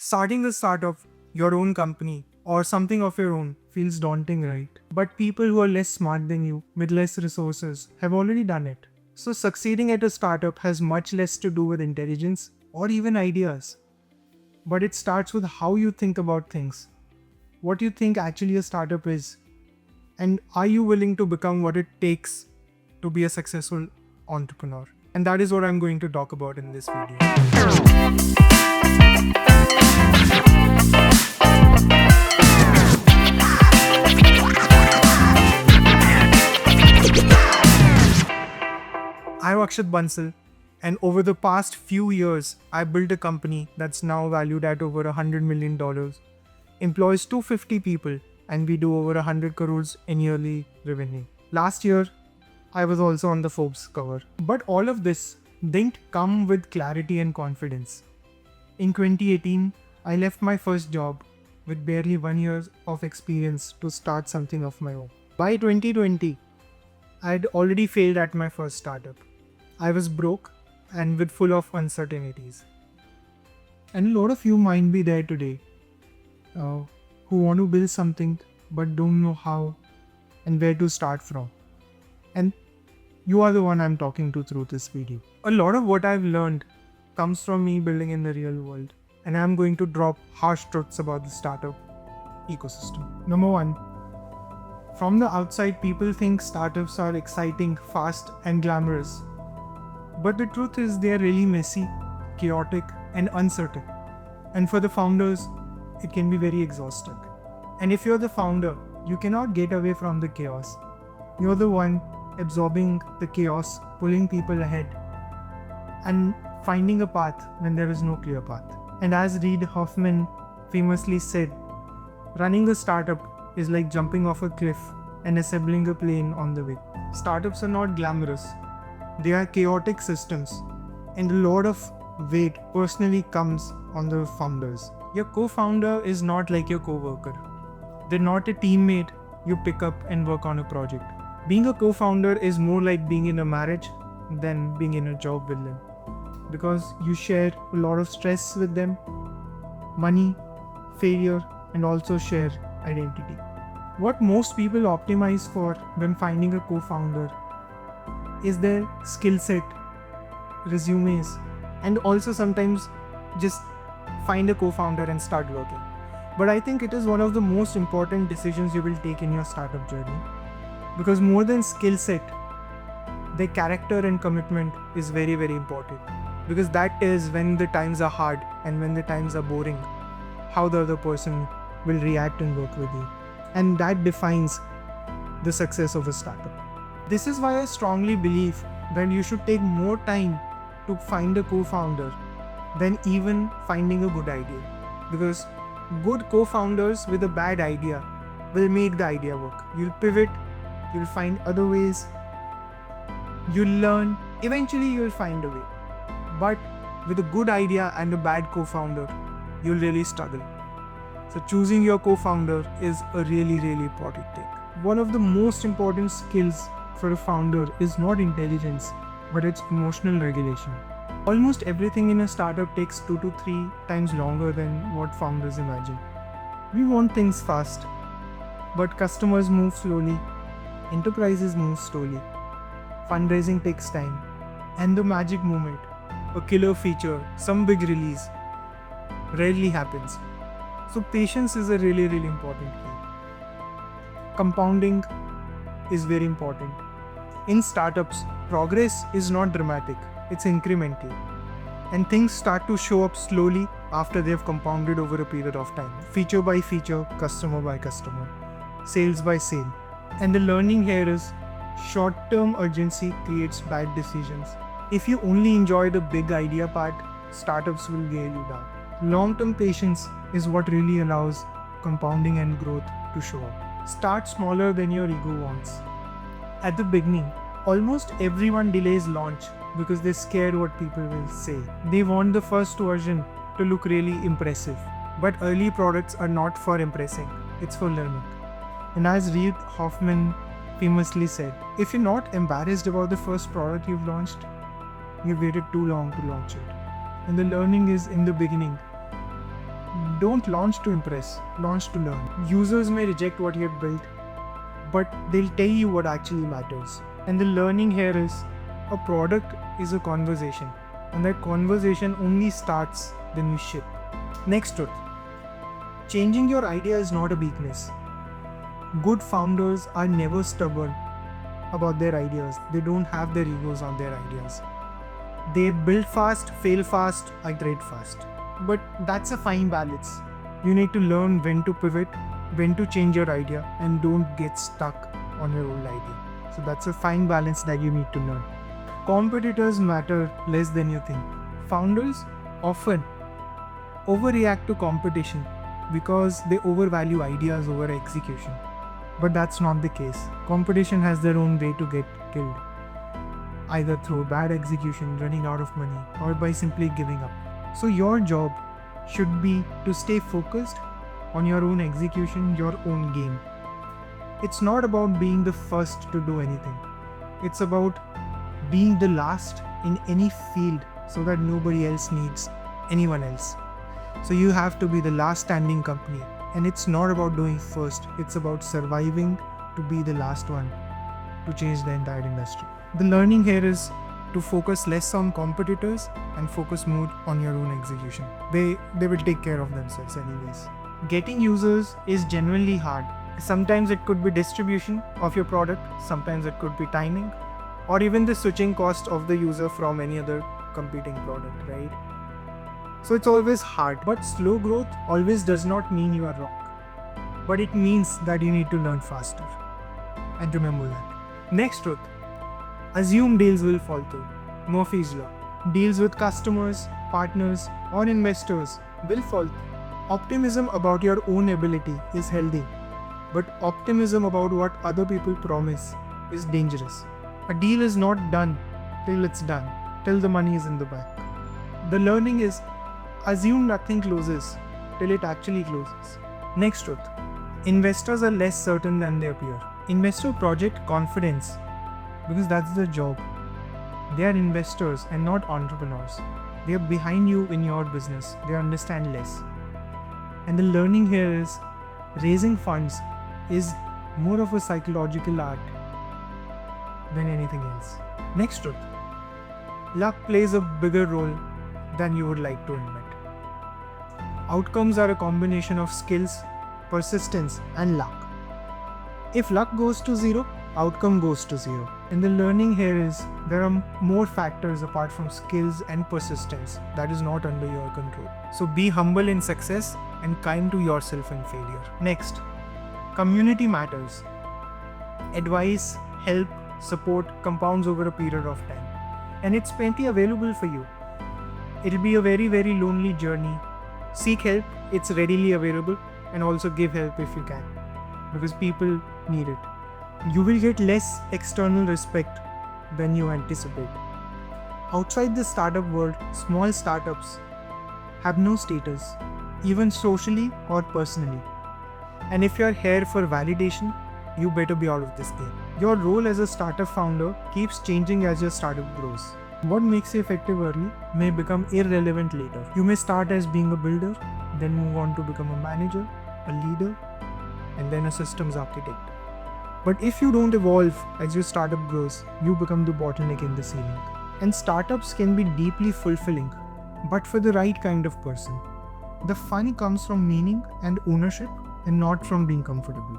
Starting a startup, your own company, or something of your own feels daunting, right? But people who are less smart than you, with less resources, have already done it. So succeeding at a startup has much less to do with intelligence or even ideas. But it starts with how you think about things, what you think actually a startup is, and are you willing to become what it takes to be a successful entrepreneur? And that is what I'm going to talk about in this video. I'm Akshat Bansal, and over the past few years, I built a company that's now valued at over $100 million, employs 250 people, and we do over 100 crores in yearly revenue. Last year, I was also on the Forbes cover. But all of this didn't come with clarity and confidence. In 2018, I left my first job with barely 1 year of experience to start something of my own. By 2020, I'd already failed at my first startup. I was broke and with full of uncertainties. And a lot of you might be there today who want to build something but don't know how and where to start from. And you are the one I'm talking to through this video. A lot of what I've learned comes from me building in the real world, and I'm going to drop harsh truths about the startup ecosystem. Number one, from the outside, people think startups are exciting, fast, and glamorous. But the truth is, they are really messy, chaotic, and uncertain. And for the founders, it can be very exhausting. And if you're the founder, you cannot get away from the chaos. You're the one absorbing the chaos, pulling people ahead, and finding a path when there is no clear path. And as Reid Hoffman famously said, running a startup is like jumping off a cliff and assembling a plane on the way. Startups are not glamorous. They are chaotic systems, and a lot of weight personally comes on the founders. Your co-founder is not like your co-worker. They're not a teammate you pick up and work on a project. Being a co-founder is more like being in a marriage than being in a job with them, because you share a lot of stress with them, money, failure, and also share identity. What most people optimize for when finding a co-founder is their skill set, resumes, and also sometimes just find a co-founder and start working. But I think it is one of the most important decisions you will take in your startup journey, because more than skill set, their character and commitment is very, very important, because that is when the times are hard and when the times are boring, how the other person will react and work with you. And that defines the success of a startup. This is why I strongly believe that you should take more time to find a co-founder than even finding a good idea. Because good co-founders with a bad idea will make the idea work. You'll pivot, you'll find other ways, you'll learn, eventually you'll find a way. But with a good idea and a bad co-founder, you'll really struggle. So choosing your co-founder is a really, really important thing. One of the most important skills for a founder is not intelligence, but it's emotional regulation. Almost everything in a startup takes 2 to 3 times longer than what founders imagine. We want things fast, but customers move slowly, enterprises move slowly, fundraising takes time, and the magic moment, a killer feature, some big release, rarely happens. So patience is a really, really important key. Compounding is very important. In startups, progress is not dramatic, it's incremental. And things start to show up slowly after they've compounded over a period of time. Feature by feature, customer by customer, sales by sale. And the learning here is short-term urgency creates bad decisions. If you only enjoy the big idea part, startups will wear you down. Long-term patience is what really allows compounding and growth to show up. Start smaller than your ego wants. At the beginning, almost everyone delays launch because they're scared what people will say. They want the first version to look really impressive. But early products are not for impressing, it's for learning. And as Reid Hoffman famously said, if you're not embarrassed about the first product you've launched, you've waited too long to launch it. And the learning is in the beginning. Don't launch to impress, launch to learn. Users may reject what you have built, but they'll tell you what actually matters. And the learning here is a product is a conversation, and that conversation only starts when you ship. Next truth. Changing your idea is not a weakness. Good founders are never stubborn about their ideas. They don't have their egos on their ideas. They build fast, fail fast, iterate fast. But that's a fine balance. You need to learn when to pivot, when to change your idea, and don't get stuck on your old idea. So that's a fine balance that you need to learn. Competitors matter less than you think. Founders often overreact to competition because they overvalue ideas over execution. But that's not the case. Competition has their own way to get killed, either through bad execution, running out of money, or by simply giving up. So your job should be to stay focused on your own execution, your own game. It's not about being the first to do anything. It's about being the last in any field so that nobody else needs anyone else. So you have to be the last standing company. And it's not about doing first, it's about surviving to be the last one to change the entire industry. The learning here is to focus less on competitors and focus more on your own execution. They will take care of themselves anyways. Getting users is genuinely hard. Sometimes it could be distribution of your product, sometimes it could be timing, or even the switching cost of the user from any other competing product, right? So it's always hard, but slow growth always does not mean you are wrong. But it means that you need to learn faster. And remember that. Next truth. Assume deals will fall through. Murphy's Law. Deals with customers, partners, or investors will fall through. Optimism about your own ability is healthy, but optimism about what other people promise is dangerous. A deal is not done till it's done, till the money is in the bank. The learning is assume nothing closes till it actually closes. Next truth. Investors are less certain than they appear. Investor project confidence because that's their job. They are investors and not entrepreneurs. They are behind you in your business. They understand less. And the learning here is raising funds is more of a psychological art than anything else. Next truth. Luck plays a bigger role than you would like to admit. Outcomes are a combination of skills, persistence, and luck. If luck goes to zero, outcome goes to zero. And the learning here is there are more factors apart from skills and persistence that is not under your control. So be humble in success and kind to yourself in failure. Next, community matters. Advice, help, support compounds over a period of time. And it's plenty available for you. It'll be a very, very lonely journey. Seek help, it's readily available, and also give help if you can, because people need it. You will get less external respect than you anticipate. Outside the startup world, small startups have no status, even socially or personally. And if you're here for validation, you better be out of this game. Your role as a startup founder keeps changing as your startup grows. What makes you effective early may become irrelevant later. You may start as being a builder, then move on to become a manager, a leader, and then a systems architect. But if you don't evolve as your startup grows, you become the bottleneck in the ceiling. And startups can be deeply fulfilling, but for the right kind of person. The fun comes from meaning and ownership and not from being comfortable.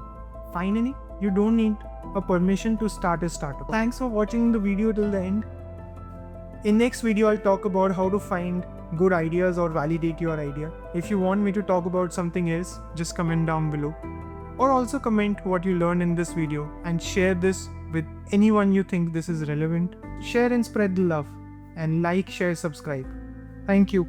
Finally, you don't need a permission to start a startup. Thanks for watching the video till the end. In next video, I'll talk about how to find good ideas or validate your idea. If you want me to talk about something else, just comment down below. Or also comment what you learned in this video and share this with anyone you think this is relevant. Share and spread the love. And like, share, subscribe. Thank you.